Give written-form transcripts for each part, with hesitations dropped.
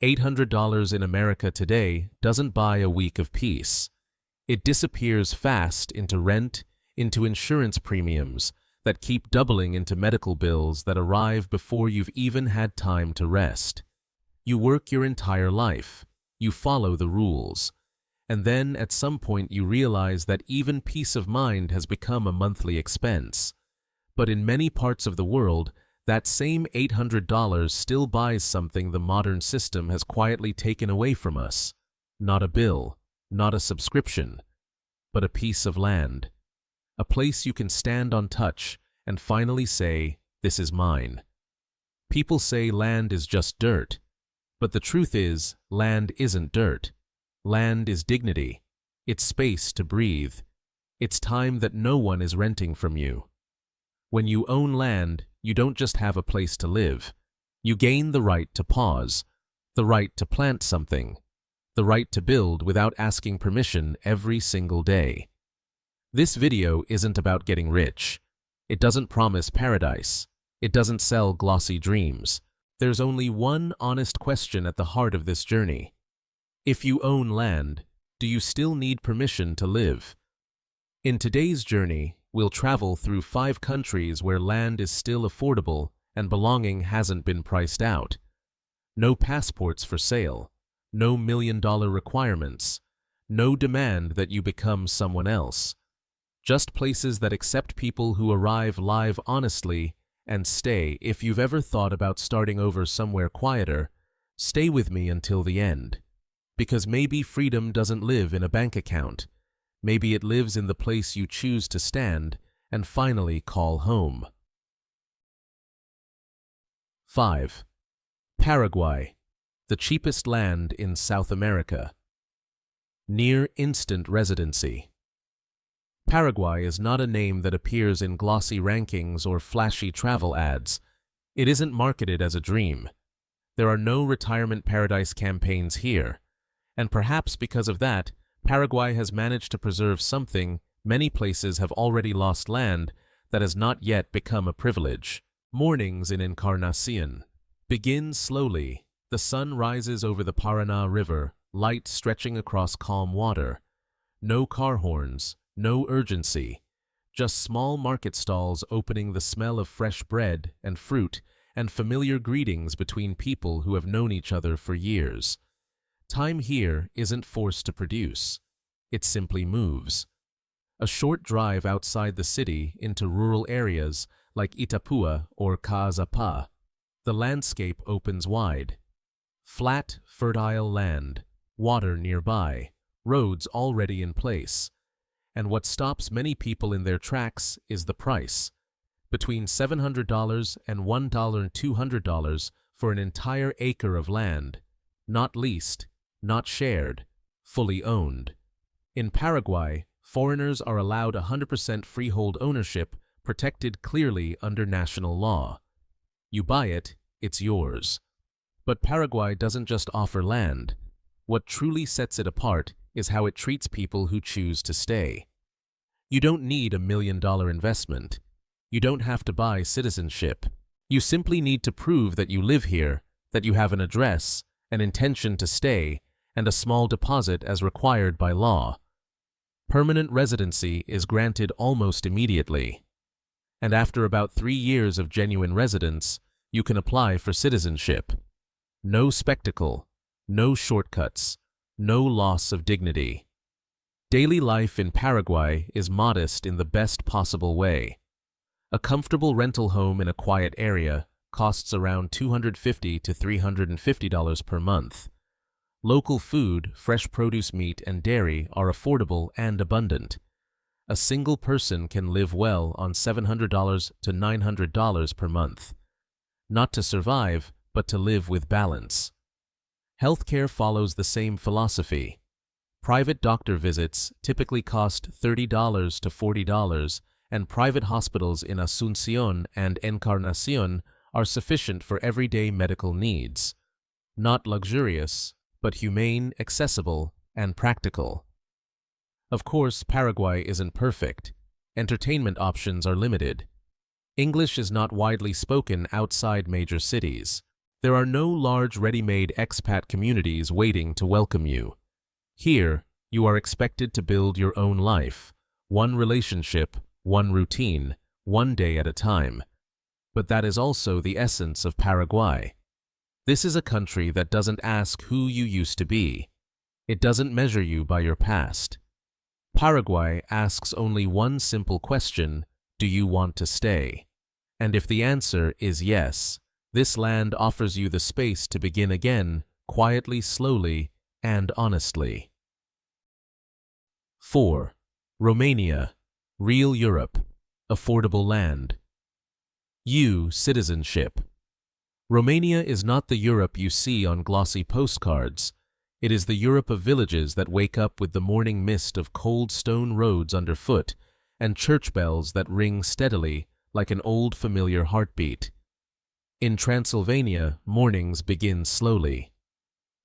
$800 in America today doesn't buy a week of peace. It disappears fast into rent, into insurance premiums that keep doubling into medical bills that arrive before you've even had time to rest. You work your entire life. You follow the rules. And then at some point you realize that even peace of mind has become a monthly expense. But in many parts of the world, that same $800 still buys something the modern system has quietly taken away from us. Not a bill, not a subscription, but a piece of land. A place you can stand on touch and finally say, "This is mine." People say land is just dirt, but the truth is, land isn't dirt. Land is dignity. It's space to breathe. It's time that no one is renting from you. When you own land, you don't just have a place to live. You gain the right to pause, the right to plant something, the right to build without asking permission every single day. This video isn't about getting rich. It doesn't promise paradise. It doesn't sell glossy dreams. There's only one honest question at the heart of this journey. If you own land, do you still need permission to live? In today's journey, we'll travel through 5 countries where land is still affordable and belonging hasn't been priced out. No passports for sale, no million-dollar requirements, no demand that you become someone else. Just places that accept people who arrive live honestly and stay. If you've ever thought about starting over somewhere quieter, stay with me until the end. Because maybe freedom doesn't live in a bank account. Maybe it lives in the place you choose to stand and finally call home. 5. Paraguay, the cheapest land in South America. Near instant residency. Paraguay is not a name that appears in glossy rankings or flashy travel ads. It isn't marketed as a dream. There are no retirement paradise campaigns here. And perhaps because of that, Paraguay has managed to preserve something many places have already lost: land that has not yet become a privilege. Mornings in Encarnacion. Begin slowly. The sun rises over the Paraná River, light stretching across calm water. No car horns, no urgency. Just small market stalls opening, the smell of fresh bread and fruit, and familiar greetings between people who have known each other for years. Time here isn't forced to produce. It simply moves. A short drive outside the city into rural areas like Itapúa or Caazapá. The landscape opens wide. Flat, fertile land, water nearby, roads already in place. And what stops many people in their tracks is the price. Between $700 and $1,200 for an entire acre of land. Not leased, not shared, fully owned. In Paraguay, foreigners are allowed 100% freehold ownership, protected clearly under national law. You buy it, it's yours. But Paraguay doesn't just offer land. What truly sets it apart is how it treats people who choose to stay. You don't need $1 million investment. You don't have to buy citizenship. You simply need to prove that you live here, that you have an address, an intention to stay, and a small deposit as required by law. Permanent residency is granted almost immediately. And after about 3 years of genuine residence, you can apply for citizenship. No spectacle, no shortcuts, no loss of dignity. Daily life in Paraguay is modest in the best possible way. A comfortable rental home in a quiet area costs around $250 to $350 per month. Local food, fresh produce, meat, and dairy are affordable and abundant. A single person can live well on $700 to $900 per month. Not to survive, but to live with balance. Healthcare follows the same philosophy. Private doctor visits typically cost $30 to $40, and private hospitals in Asunción and Encarnación are sufficient for everyday medical needs. Not luxurious, but humane, accessible, and practical. Of course, Paraguay isn't perfect. Entertainment options are limited. English is not widely spoken outside major cities. There are no large ready-made expat communities waiting to welcome you. Here, you are expected to build your own life, one relationship, one routine, one day at a time. But that is also the essence of Paraguay. This is a country that doesn't ask who you used to be. It doesn't measure you by your past. Paraguay asks only one simple question: do you want to stay? And if the answer is yes, this land offers you the space to begin again, quietly, slowly, and honestly. 4. Romania, real Europe, affordable land. Citizenship. Romania is not the Europe you see on glossy postcards. It is the Europe of villages that wake up with the morning mist of cold stone roads underfoot and church bells that ring steadily like an old familiar heartbeat. In Transylvania, mornings begin slowly.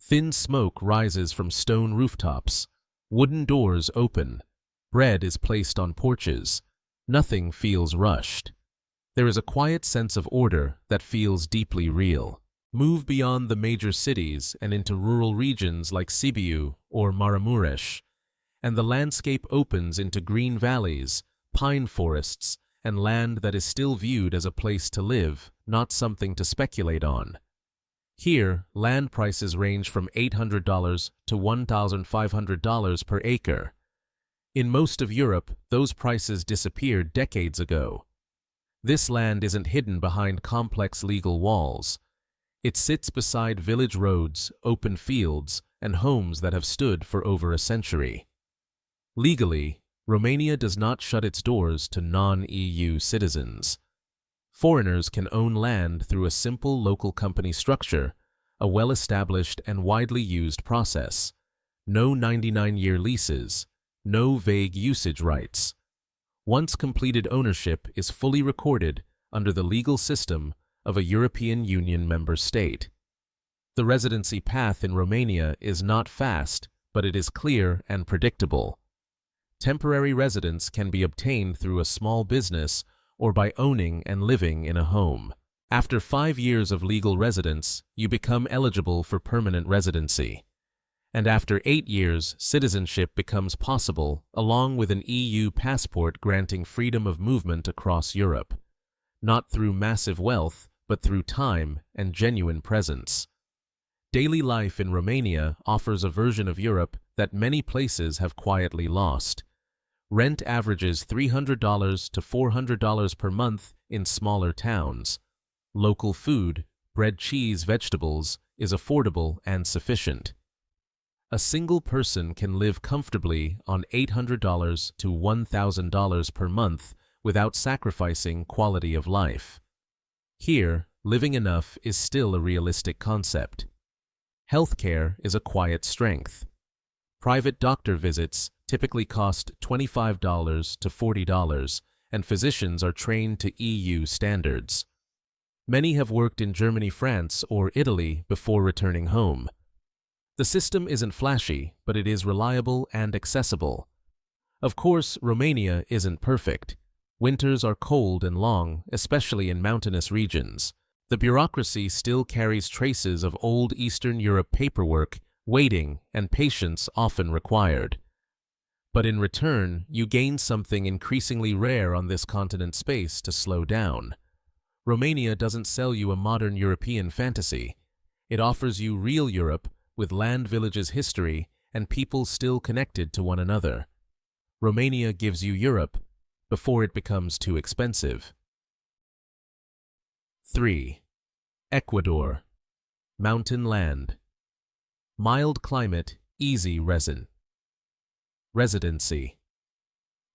Thin smoke rises from stone rooftops. Wooden doors open. Bread is placed on porches. Nothing feels rushed. There is a quiet sense of order that feels deeply real. Move beyond the major cities and into rural regions like Sibiu or Maramuresh, and the landscape opens into green valleys, pine forests, and land that is still viewed as a place to live, not something to speculate on. Here, land prices range from $800 to $1,500 per acre. In most of Europe, those prices disappeared decades ago. This land isn't hidden behind complex legal walls. It sits beside village roads, open fields, and homes that have stood for over a century. Legally, Romania does not shut its doors to non-EU citizens. Foreigners can own land through a simple local company structure, a well-established and widely used process. No 99-year leases, no vague usage rights. Once completed, ownership is fully recorded under the legal system of a European Union member state. The residency path in Romania is not fast, but it is clear and predictable. Temporary residence can be obtained through a small business or by owning and living in a home. After 5 years of legal residence, you become eligible for permanent residency. And after 8 years, citizenship becomes possible, along with an EU passport granting freedom of movement across Europe. Not through massive wealth, but through time and genuine presence. Daily life in Romania offers a version of Europe that many places have quietly lost. Rent averages $300 to $400 per month in smaller towns. Local food, bread, cheese, vegetables, is affordable and sufficient. A single person can live comfortably on $800 to $1,000 per month without sacrificing quality of life. Here, living enough is still a realistic concept. Healthcare is a quiet strength. Private doctor visits typically cost $25 to $40, and physicians are trained to EU standards. Many have worked in Germany, France, or Italy before returning home. The system isn't flashy, but it is reliable and accessible. Of course, Romania isn't perfect. Winters are cold and long, especially in mountainous regions. The bureaucracy still carries traces of old Eastern Europe paperwork, waiting, and patience often required. But in return, you gain something increasingly rare on this continent: space to slow down. Romania doesn't sell you a modern European fantasy. It offers you real Europe, with land, villages, history, and people still connected to one another. Romania gives you Europe before it becomes too expensive. 3. Ecuador, mountain land. Mild climate, easy residency.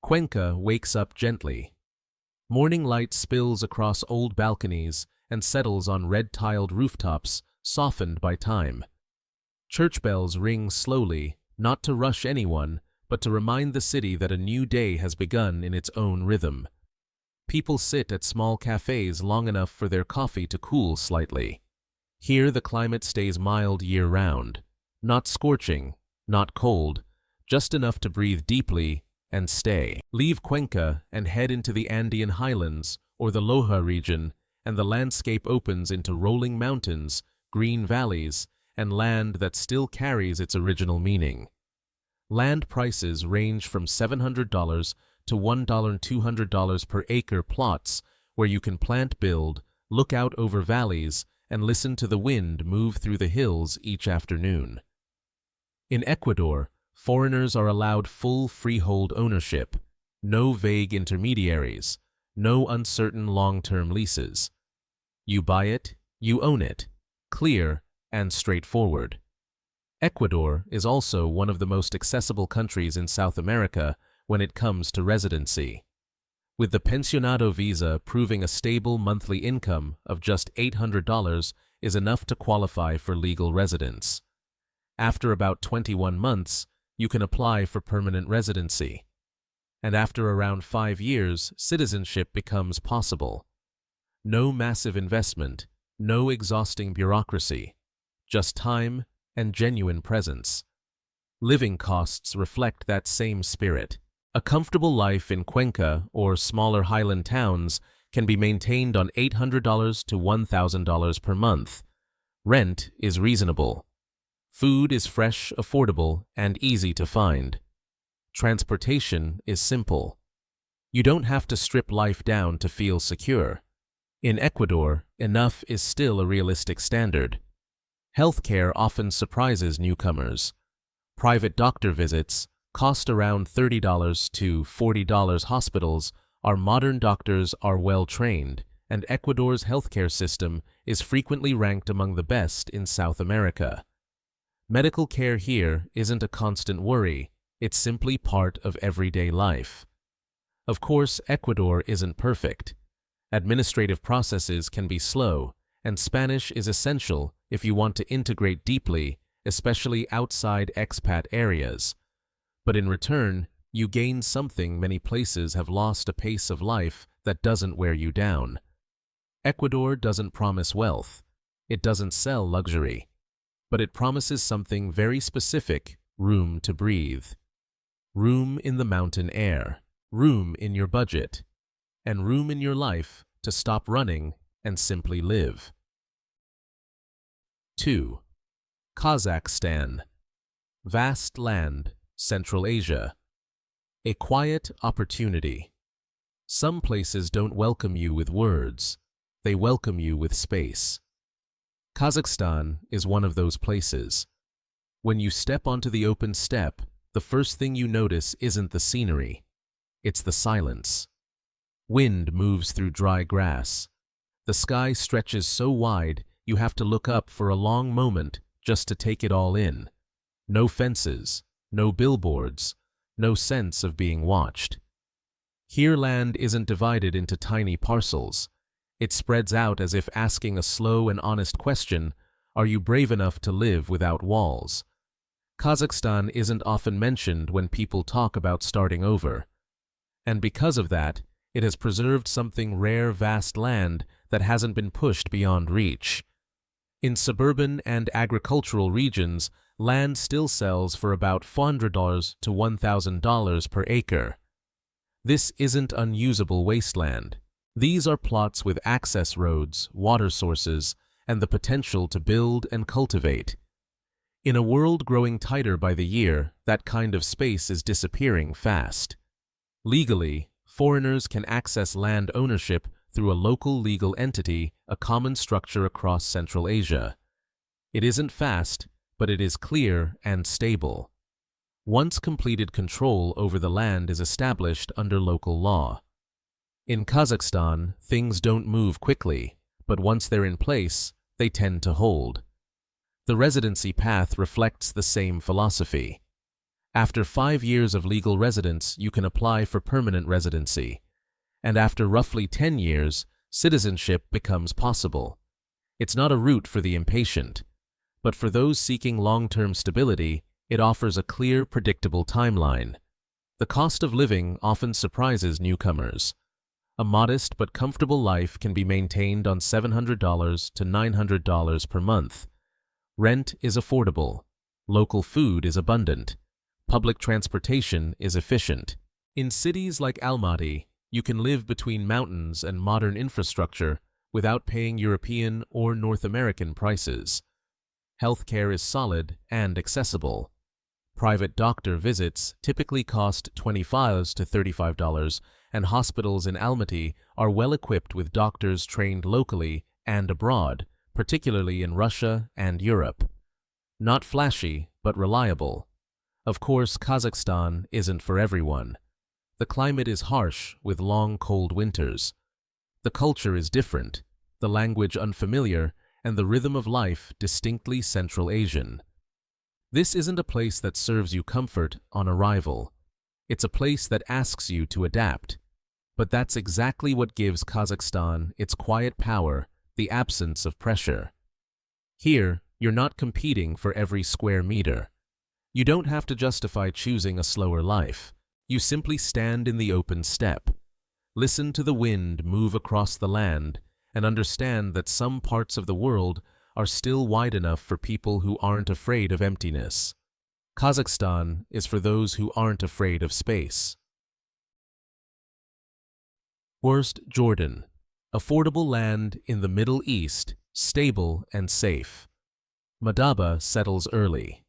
Cuenca wakes up gently. Morning light spills across old balconies and settles on red-tiled rooftops, softened by time. Church bells ring slowly, not to rush anyone, but to remind the city that a new day has begun in its own rhythm. People sit at small cafes long enough for their coffee to cool slightly. Here the climate stays mild year-round. Not scorching, not cold, just enough to breathe deeply and stay. Leave Cuenca and head into the Andean highlands or the Loja region, and the landscape opens into rolling mountains green valleys, and land that still carries its original meaning. Land prices range from $700 to $1,200 per acre plots where you can plant, build, look out over valleys, and listen to the wind move through the hills each afternoon. In Ecuador, foreigners are allowed full freehold ownership, no vague intermediaries, no uncertain long-term leases. You buy it, you own it, clear and straightforward. Ecuador is also one of the most accessible countries in South America when it comes to residency, with the pensionado visa proving a stable monthly income of just $800 is enough to qualify for legal residence. After about 21 months, you can apply for permanent residency. And after around 5 years, citizenship becomes possible. No massive investment, no exhausting bureaucracy, just time and genuine presence. Living costs reflect that same spirit. A comfortable life in Cuenca or smaller highland towns can be maintained on $800 to $1,000 per month. Rent is reasonable. Food is fresh, affordable, and easy to find. Transportation is simple. You don't have to strip life down to feel secure. In Ecuador, enough is still a realistic standard. Healthcare often surprises newcomers. Private doctor visits cost around $30 to $40. Hospitals, our modern doctors are well trained, and Ecuador's healthcare system is frequently ranked among the best in South America. Medical care here isn't a constant worry, it's simply part of everyday life. Of course, Ecuador isn't perfect. Administrative processes can be slow, and Spanish is essential if you want to integrate deeply, especially outside expat areas. But in return, you gain something many places have lost: a pace of life that doesn't wear you down. Ecuador doesn't promise wealth. It doesn't sell luxury. But it promises something very specific: room to breathe. Room in the mountain air, room in your budget, and room in your life to stop running and simply live. 2. Kazakhstan. Vast land, Central Asia. A quiet opportunity. Some places don't welcome you with words. They welcome you with space. Kazakhstan is one of those places. When you step onto the open steppe, the first thing you notice isn't the scenery. It's the silence. Wind moves through dry grass. The sky stretches so wide you have to look up for a long moment just to take it all in. No fences, no billboards, no sense of being watched. Here land isn't divided into tiny parcels. It spreads out as if asking a slow and honest question: are you brave enough to live without walls? Kazakhstan isn't often mentioned when people talk about starting over. And because of that, it has preserved something rare: vast land that hasn't been pushed beyond reach. In suburban and agricultural regions, land still sells for about $400 to $1,000 per acre. This isn't unusable wasteland. These are plots with access roads, water sources, and the potential to build and cultivate. In a world growing tighter by the year, that kind of space is disappearing fast. Legally, foreigners can access land ownership through a local legal entity, a common structure across Central Asia. It isn't fast, but it is clear and stable. Once completed, control over the land is established under local law. In Kazakhstan, things don't move quickly, but once they're in place, they tend to hold. The residency path reflects the same philosophy. After 5 years of legal residence, you can apply for permanent residency. And after roughly 10 years, citizenship becomes possible. It's not a route for the impatient, but for those seeking long-term stability, it offers a clear, predictable timeline. The cost of living often surprises newcomers. A modest but comfortable life can be maintained on $700 to $900 per month. Rent is affordable. Local food is abundant. Public transportation is efficient. In cities like Almaty, you can live between mountains and modern infrastructure without paying European or North American prices. Healthcare is solid and accessible. Private doctor visits typically cost $25 to $35, and hospitals in Almaty are well equipped with doctors trained locally and abroad, particularly in Russia and Europe. Not flashy, but reliable. Of course, Kazakhstan isn't for everyone. The climate is harsh with long, cold winters. The culture is different, the language unfamiliar, and the rhythm of life distinctly Central Asian. This isn't a place that serves you comfort on arrival. It's a place that asks you to adapt. But that's exactly what gives Kazakhstan its quiet power, the absence of pressure. Here, you're not competing for every square meter. You don't have to justify choosing a slower life. You simply stand in the open steppe, listen to the wind move across the land, and understand that some parts of the world are still wide enough for people who aren't afraid of emptiness. Kazakhstan is for those who aren't afraid of space. Worst, Jordan. Affordable land in the Middle East, stable and safe. Madaba settles early.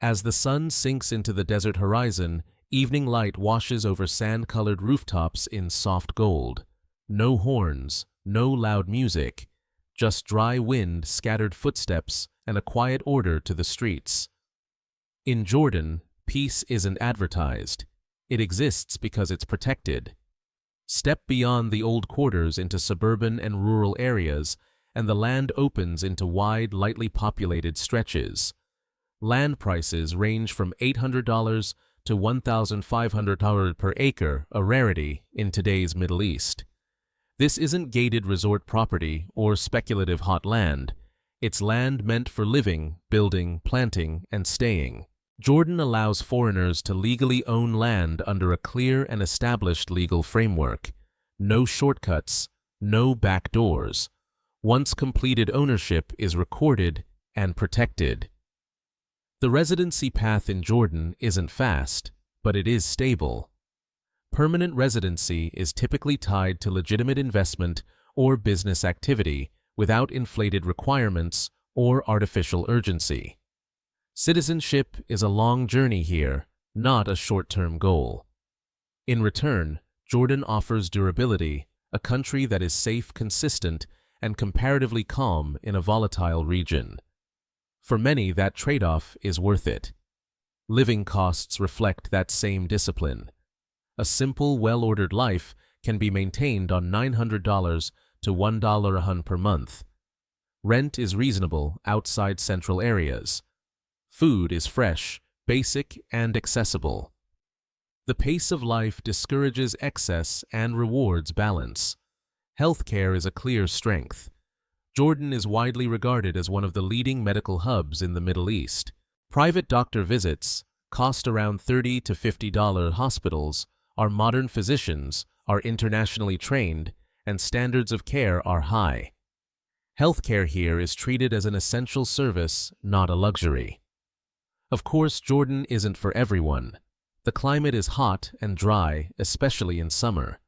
As the sun sinks into the desert horizon, evening light washes over sand-colored rooftops in soft gold. No horns, no loud music, just dry wind, scattered footsteps, and a quiet order to the streets. In Jordan, peace isn't advertised. It exists because it's protected. Step beyond the old quarters into suburban and rural areas, and the land opens into wide, lightly populated stretches. Land prices range from $800 to $1,500 per acre, a rarity in today's Middle East. This isn't gated resort property or speculative hot land. It's land meant for living, building, planting, and staying. Jordan allows foreigners to legally own land under a clear and established legal framework. No shortcuts, no back doors. Once completed, ownership is recorded and protected. The residency path in Jordan isn't fast, but it is stable. Permanent residency is typically tied to legitimate investment or business activity without inflated requirements or artificial urgency. Citizenship is a long journey here, not a short-term goal. In return, Jordan offers durability, a country that is safe, consistent, and comparatively calm in a volatile region. For many, that trade-off is worth it. Living costs reflect that same discipline. A simple, well-ordered life can be maintained on $900 to $1 per month. Rent is reasonable outside central areas. Food is fresh, basic, and accessible. The pace of life discourages excess and rewards balance. Healthcare is a clear strength. Jordan is widely regarded as one of the leading medical hubs in the Middle East. Private doctor visits cost around $30 to $50. Hospitals are modern, physicians are internationally trained, and standards of care are high. Healthcare here is treated as an essential service, not a luxury. Of course, Jordan isn't for everyone. The climate is hot and dry, especially in summer.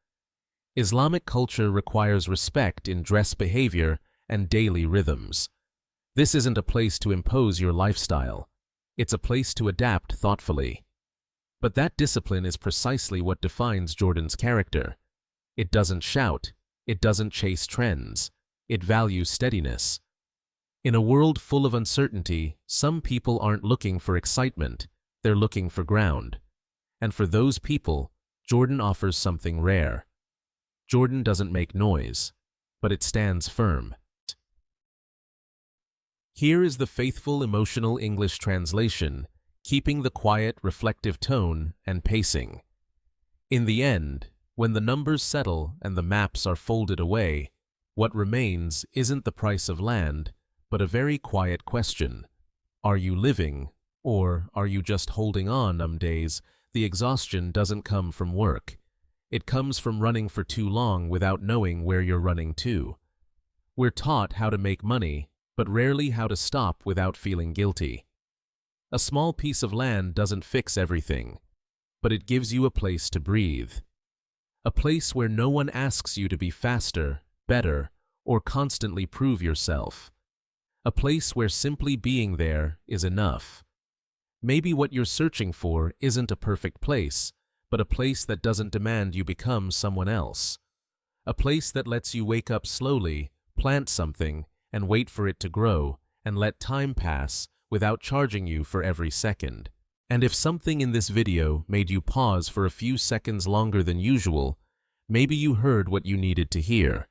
Islamic culture requires respect in dress behavior and daily rhythms. This isn't a place to impose your lifestyle. It's a place to adapt thoughtfully. But that discipline is precisely what defines Jordan's character. It doesn't shout. It doesn't chase trends. It values steadiness. In a world full of uncertainty, some people aren't looking for excitement. They're looking for ground. And for those people, Jordan offers something rare. Jordan doesn't make noise, but it stands firm. Here is the faithful, emotional English translation, keeping the quiet, reflective tone and pacing. In the end, when the numbers settle and the maps are folded away, what remains isn't the price of land, but a very quiet question. Are you living, or are you just holding on? Some days, the exhaustion doesn't come from work. It comes from running for too long without knowing where you're running to. We're taught how to make money, but rarely how to stop without feeling guilty. A small piece of land doesn't fix everything, but it gives you a place to breathe. A place where no one asks you to be faster, better, or constantly prove yourself. A place where simply being there is enough. Maybe what you're searching for isn't a perfect place, but a place that doesn't demand you become someone else. A place that lets you wake up slowly, plant something, and wait for it to grow, and let time pass without charging you for every second. And if something in this video made you pause for a few seconds longer than usual, maybe you heard what you needed to hear.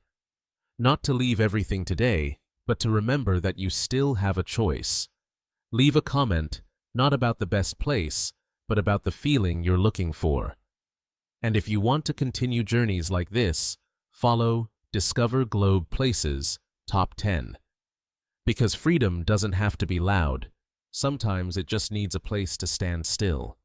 Not to leave everything today, but to remember that you still have a choice. Leave a comment, not about the best place, but about the feeling you're looking for. And if you want to continue journeys like this, follow Discover Globe Places Top 10. Because freedom doesn't have to be loud. Sometimes it just needs a place to stand still.